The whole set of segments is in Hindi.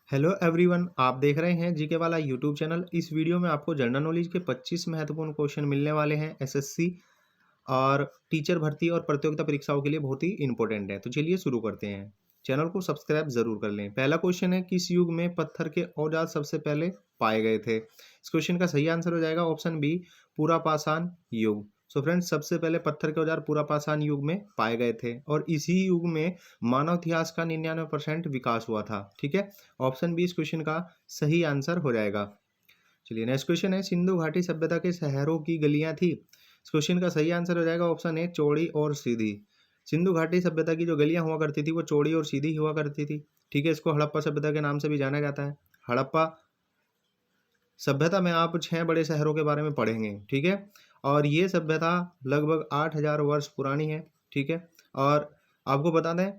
हेलो एवरीवन, आप देख रहे हैं जीके वाला यूट्यूब चैनल। इस वीडियो में आपको जनरल नॉलेज के 25 महत्वपूर्ण क्वेश्चन मिलने वाले हैं। एसएससी और टीचर भर्ती और प्रतियोगिता परीक्षाओं के लिए बहुत ही इंपॉर्टेंट है। तो चलिए शुरू करते हैं। चैनल को सब्सक्राइब जरूर कर लें। पहला क्वेश्चन है, किस युग में पत्थर के औजार सबसे पहले पाए गए थे? इस क्वेश्चन का सही आंसर हो जाएगा ऑप्शन बी, पूरा पाषाण युग। सो फ्रेंड्स, सबसे पहले पत्थर के औजार पूरा पाषाण युग में पाए गए थे और इसी युग में मानव इतिहास का 99% विकास हुआ था। ठीक है, ऑप्शन बी इस क्वेश्चन का सही आंसर हो जाएगा। चलिए नेक्स्ट क्वेश्चन है, सिंधु घाटी सभ्यता के शहरों की गलियां थी? इस क्वेश्चन का सही आंसर हो जाएगा ऑप्शन ए, चौड़ी और सीधी। सिंधु घाटी सभ्यता की जो गलियां हुआ करती थी वो चौड़ी और सीधी हुआ करती थी। ठीक है, इसको हड़प्पा सभ्यता के नाम से भी जाना जाता है। हड़प्पा सभ्यता में आप 6 बड़े शहरों के बारे में पढ़ेंगे। ठीक है, और ये सभ्यता लगभग 8,000 वर्ष पुरानी है। ठीक है, और आपको बता दें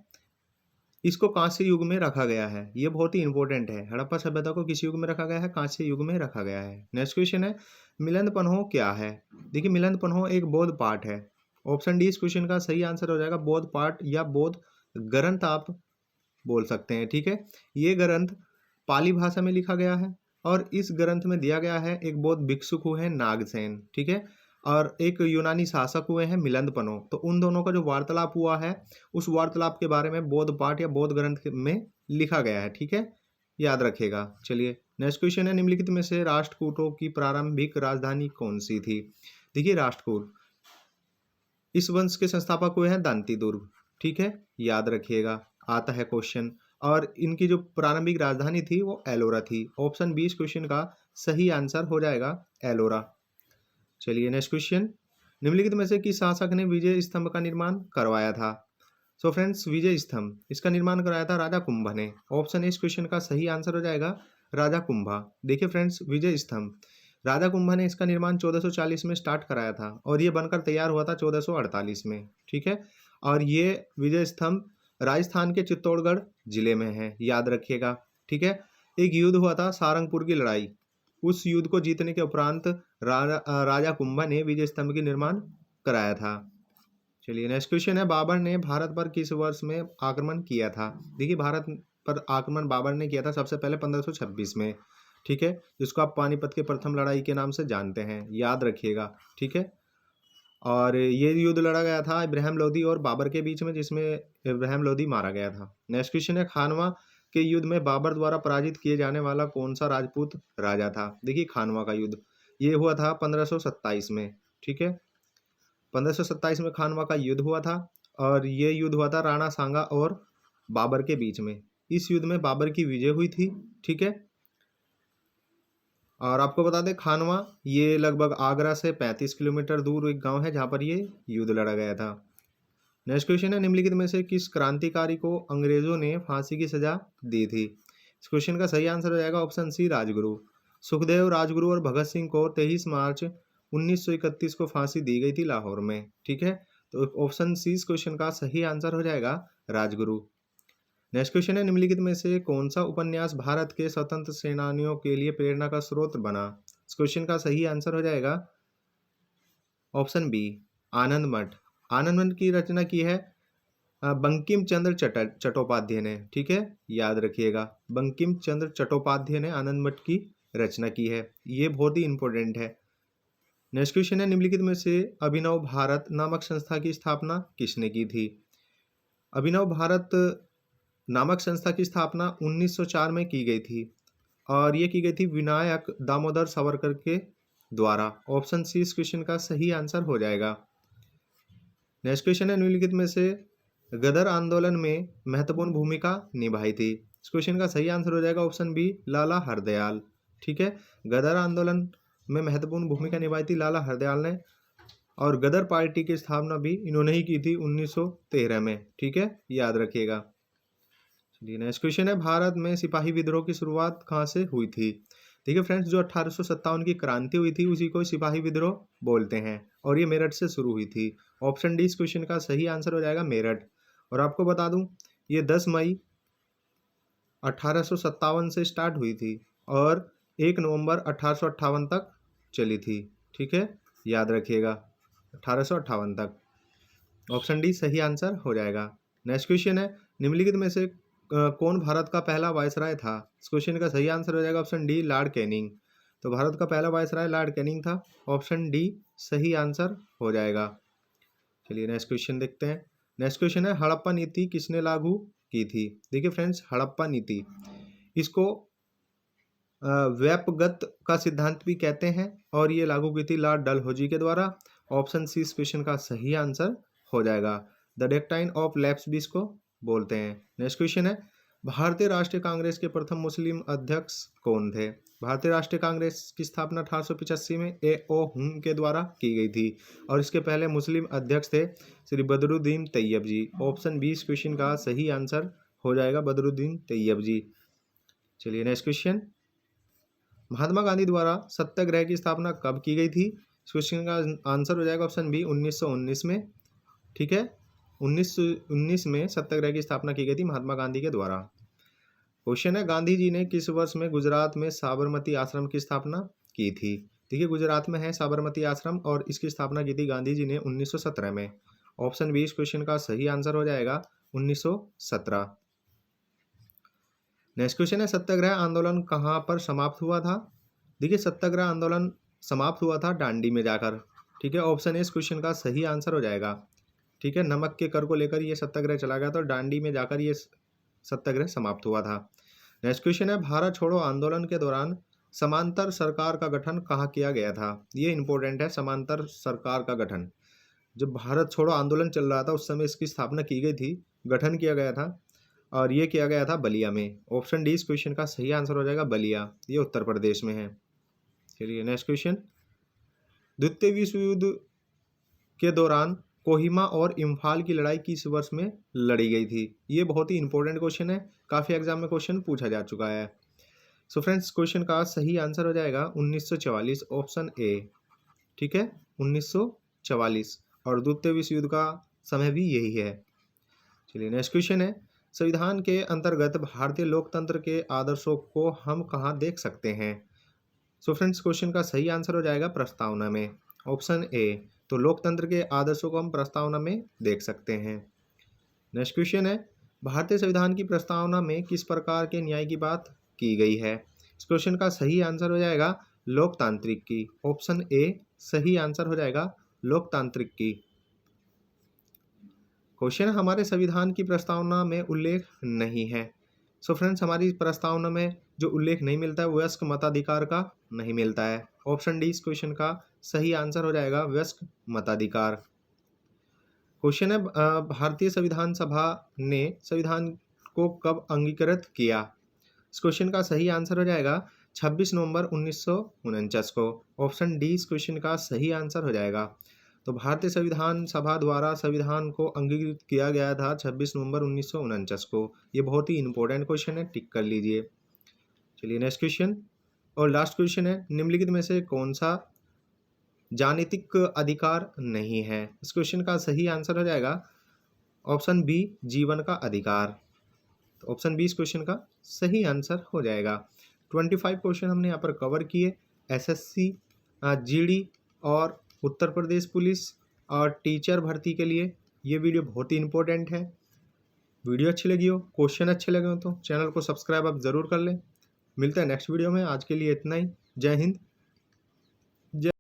इसको कांस्य युग में रखा गया है। ये बहुत ही इंपॉर्टेंट है। हड़प्पा सभ्यता को किस युग में रखा गया है? कांस्य युग में रखा गया है। नेक्स्ट क्वेश्चन है, मिलिंद पन्हो क्या है? देखिए, मिलिंद पन्हो एक बौद्ध पाठ है। ऑप्शन डी इस क्वेश्चन का सही आंसर हो जाएगा। बौद्ध पाठ या बौद्ध ग्रंथ आप बोल सकते हैं। ठीक है, ये ग्रंथ पाली भाषा में लिखा गया है और इस ग्रंथ में दिया गया है एक बौद्ध भिक्षुक हुए हैं नागसेन। ठीक है, और एक यूनानी शासक हुए हैं मिलिंद पन्हो। तो उन दोनों का जो वार्तालाप हुआ है उस वार्तालाप के बारे में बौद्ध पाठ या बौद्ध ग्रंथ में लिखा गया है। ठीक है, याद रखिएगा। चलिए नेक्स्ट क्वेश्चन है, निम्नलिखित में से राष्ट्रकूटों की प्रारंभिक राजधानी कौन सी थी? देखिए, राष्ट्रकूट इस वंश के संस्थापक हुए हैं दांती दुर्ग। ठीक है, याद रखिएगा, आता है क्वेश्चन। और इनकी जो प्रारंभिक राजधानी थी वो एलोरा थी। ऑप्शन बी इस क्वेश्चन का सही आंसर हो जाएगा, एलोरा। चलिए नेक्स्ट क्वेश्चन, निम्नलिखित में से किस शासक ने विजय स्तंभ का निर्माण करवाया था? सो फ्रेंड्स, विजय स्तंभ इसका निर्माण कराया था राजा कुंभा ने। ऑप्शन ए इस क्वेश्चन का सही आंसर हो जाएगा, राजा कुंभा। देखिए फ्रेंड्स, विजय स्तंभ राजा कुंभा ने इसका निर्माण 1440 में स्टार्ट कराया था और ये बनकर तैयार हुआ था 1448 में। ठीक है, और ये विजय स्तंभ राजस्थान के चित्तौड़गढ़ जिले में है, याद रखिएगा। ठीक है, एक युद्ध हुआ था सारंगपुर की लड़ाई। उस युद्ध को जीतने के उपरांत राजा कुंभा ने विजय स्तंभ की निर्माण कराया था। चलिए नेक्स्ट क्वेश्चन है, बाबर ने भारत पर किस वर्ष में आक्रमण किया था? देखिए, भारत पर आक्रमण बाबर ने किया था सबसे पहले 1526 में। ठीक है, जिसको आप पानीपत के प्रथम लड़ाई के नाम से जानते हैं, याद रखिएगा। ठीक है, और ये युद्ध लड़ा गया था इब्राहिम लोदी और बाबर के बीच में, जिसमें इब्राहिम लोदी मारा गया था। नेक्स्ट क्वेश्चन है, खानवा के युद्ध में बाबर द्वारा पराजित किए जाने वाला कौन सा राजपूत राजा था? देखिए, खानवा का युद्ध ये हुआ था 1527 में। ठीक है, 1527 में खानवा का युद्ध हुआ था और ये युद्ध हुआ था राणा सांगा और बाबर के बीच में। इस युद्ध में बाबर की विजय हुई थी। ठीक है, और आपको बता दें खानवा ये लगभग आगरा से 35 किलोमीटर दूर एक गांव है जहां पर ये युद्ध लड़ा गया था। नेक्स्ट क्वेश्चन है, निम्नलिखित में से किस क्रांतिकारी को अंग्रेजों ने फांसी की सजा दी थी? इस क्वेश्चन का सही आंसर हो जाएगा ऑप्शन सी, राजगुरु। सुखदेव, राजगुरु और भगत सिंह को 23 मार्च 1931 को फांसी दी गई थी लाहौर में। ठीक है, तो ऑप्शन सी इस क्वेश्चन का सही आंसर हो जाएगा, राजगुरु। नेक्स्ट क्वेश्चन है, निम्नलिखित में से कौन सा उपन्यास भारत के स्वतंत्र सेनानियों के लिए प्रेरणा का स्रोत बना? इस क्वेश्चन का सही आंसर हो जाएगा ऑप्शन बी, आनंद मठ। आनंद मठ की रचना की है बंकिम चंद्र चट्टोपाध्याय ने। ठीक है, याद रखिएगा, बंकिम चंद्र चट्टोपाध्याय ने आनंद मठ की रचना की है। ये बहुत ही इंपॉर्टेंट है। नेक्स्ट क्वेश्चन है, निम्नलिखित में से अभिनव भारत नामक संस्था की स्थापना किसने की थी? अभिनव भारत नामक संस्था की स्थापना 1904 में की गई थी और ये की गई थी विनायक दामोदर सावरकर के द्वारा। ऑप्शन सी इस क्वेश्चन का सही आंसर हो जाएगा। नेक्स्ट क्वेश्चन है, निम्नलिखित में से गदर आंदोलन में महत्वपूर्ण भूमिका निभाई थी? इस क्वेश्चन का सही आंसर हो जाएगा ऑप्शन बी, लाला हरदयाल। ठीक है, गदर आंदोलन में महत्वपूर्ण भूमिका निभाई थी लाला हरदयाल ने और गदर पार्टी की स्थापना भी इन्होंने ही की थी 1913 में। ठीक है, याद रखिएगा। चलिए नेक्स्ट क्वेश्चन है, भारत में सिपाही विद्रोह की शुरुआत कहाँ से हुई थी? देखिए फ्रेंड्स, जो 1857 की क्रांति हुई थी उसी को सिपाही विद्रोह बोलते हैं और ये मेरठ से शुरू हुई थी। ऑप्शन डी इस क्वेश्चन का सही आंसर हो जाएगा, मेरठ। और आपको बता दूं ये 10 मई 1857 से स्टार्ट हुई थी और 1 नवंबर 1858 तक चली थी। ठीक है, याद रखिएगा, 1858 तक। ऑप्शन डी सही आंसर हो जाएगा। नेक्स्ट क्वेश्चन है, निम्नलिखित में से कौन भारत का पहला वायसराय था? इस क्वेश्चन का सही आंसर हो जाएगा ऑप्शन डी लॉर्ड कैनिंग। तो भारत का पहला वायसराय लॉर्ड कैनिंग था। ऑप्शन डी सही आंसर हो जाएगा। चलिए नेक्स्ट क्वेश्चन देखते हैं। नेक्स्ट क्वेश्चन है हड़प्पा नीति किसने लागू की थी? देखिए फ्रेंड्स, हड़प्पा नीति इसको व्यापगत का सिद्धांत भी कहते हैं और ये लागू की थी लॉर्ड डलहौजी के द्वारा। ऑप्शन सी इस क्वेश्चन का सही आंसर हो जाएगा। द डेक्टाइन ऑफ लैप्स भी इसको बोलते हैं। नेक्स्ट क्वेश्चन है भारतीय राष्ट्रीय कांग्रेस के प्रथम मुस्लिम अध्यक्ष कौन थे? भारतीय राष्ट्रीय कांग्रेस की स्थापना 1885 में ए.ओ. हुम के द्वारा की गई थी और इसके पहले मुस्लिम अध्यक्ष थे श्री बदरुद्दीन तैयब जी। ऑप्शन बी इस क्वेश्चन का सही आंसर हो जाएगा, बदरुद्दीन तैयब जी। चलिए नेक्स्ट क्वेश्चन, महात्मा गांधी द्वारा सत्याग्रह की स्थापना कब की गई थी? इस क्वेश्चन का आंसर हो जाएगा ऑप्शन बी 1919 में। ठीक है, 1919 में सत्याग्रह की स्थापना की गई थी महात्मा गांधी के द्वारा। क्वेश्चन है गांधी जी ने किस वर्ष में गुजरात में साबरमती आश्रम की स्थापना की थी? देखिए गुजरात में है साबरमती आश्रम और इसकी स्थापना की थी गांधी जी ने 1917 में। ऑप्शन बी इस क्वेश्चन का सही आंसर हो जाएगा 1917। नेक्स्ट क्वेश्चन है सत्याग्रह आंदोलन कहाँ पर समाप्त हुआ था? देखिए सत्याग्रह आंदोलन समाप्त हुआ था दांडी में जाकर। ठीक है, ऑप्शन ए इस क्वेश्चन का सही आंसर हो जाएगा। ठीक है, नमक के कर को लेकर ये सत्याग्रह चला गया था और दांडी में जाकर ये सत्याग्रह समाप्त हुआ था। नेक्स्ट क्वेश्चन है भारत छोड़ो आंदोलन के दौरान समांतर सरकार का गठन कहाँ किया गया था? ये इंपॉर्टेंट है, समांतर सरकार का गठन। जब भारत छोड़ो आंदोलन चल रहा था उस समय इसकी स्थापना की गई थी, गठन किया गया था और ये किया गया था बलिया में। ऑप्शन डी इस क्वेश्चन का सही आंसर हो जाएगा बलिया, ये उत्तर प्रदेश में है। चलिए नेक्स्ट क्वेश्चन, द्वितीय विश्व युद्ध के दौरान कोहिमा और इम्फाल की लड़ाई किस वर्ष में लड़ी गई थी? ये बहुत ही इंपॉर्टेंट क्वेश्चन है, काफ़ी एग्जाम में क्वेश्चन पूछा जा चुका है। सो फ्रेंड्स क्वेश्चन का सही आंसर हो जाएगा 1944, ऑप्शन ए। ठीक है, 1944 और द्वितीय विश्व युद्ध का समय भी यही है। चलिए नेक्स्ट क्वेश्चन है संविधान के अंतर्गत भारतीय लोकतंत्र के आदर्शों को हम कहाँ देख सकते हैं? सो फ्रेंड्स क्वेश्चन का सही आंसर हो जाएगा प्रस्तावना में, ऑप्शन ए। तो लोकतंत्र के आदर्शों को हम प्रस्तावना में देख सकते हैं। नेक्स्ट क्वेश्चन है भारतीय संविधान की प्रस्तावना में किस प्रकार के न्याय की बात की गई है? इस क्वेश्चन का सही आंसर हो जाएगा लोकतांत्रिक की। ऑप्शन ए सही आंसर हो जाएगा लोकतांत्रिक की। क्वेश्चन हमारे संविधान की प्रस्तावना में उल्लेख नहीं है। सो फ्रेंड्स हमारी प्रस्तावना में जो उल्लेख नहीं मिलता है वयस्क मताधिकार का नहीं मिलता है। ऑप्शन डी इस क्वेश्चन का सही आंसर हो जाएगा वयस्क मताधिकार। क्वेश्चन है भारतीय संविधान सभा ने संविधान को कब अंगीकृत किया? इस क्वेश्चन का सही आंसर हो जाएगा 26 नवंबर 1949 को। ऑप्शन डी इस क्वेश्चन का सही आंसर हो जाएगा। तो भारतीय संविधान सभा द्वारा संविधान को अंगीकृत किया गया था 26 नवंबर 1949 को। ये बहुत ही इंपॉर्टेंट क्वेश्चन है, टिक कर लीजिए। चलिए नेक्स्ट क्वेश्चन और लास्ट क्वेश्चन है निम्नलिखित में से कौन सा जानीतिक अधिकार नहीं है? इस क्वेश्चन का सही आंसर हो जाएगा ऑप्शन बी जीवन का अधिकार। तो ऑप्शन बी इस क्वेश्चन का सही आंसर हो जाएगा। 25 क्वेश्चन हमने यहाँ पर कवर किए, एसएससी, जीडी और उत्तर प्रदेश पुलिस और टीचर भर्ती के लिए। ये वीडियो बहुत ही इंपॉर्टेंट है। वीडियो अच्छी लगी हो, क्वेश्चन अच्छे लगे हो तो चैनल को सब्सक्राइब आप ज़रूर कर लें। मिलते हैं नेक्स्ट वीडियो में, आज के लिए इतना ही। जय हिंद।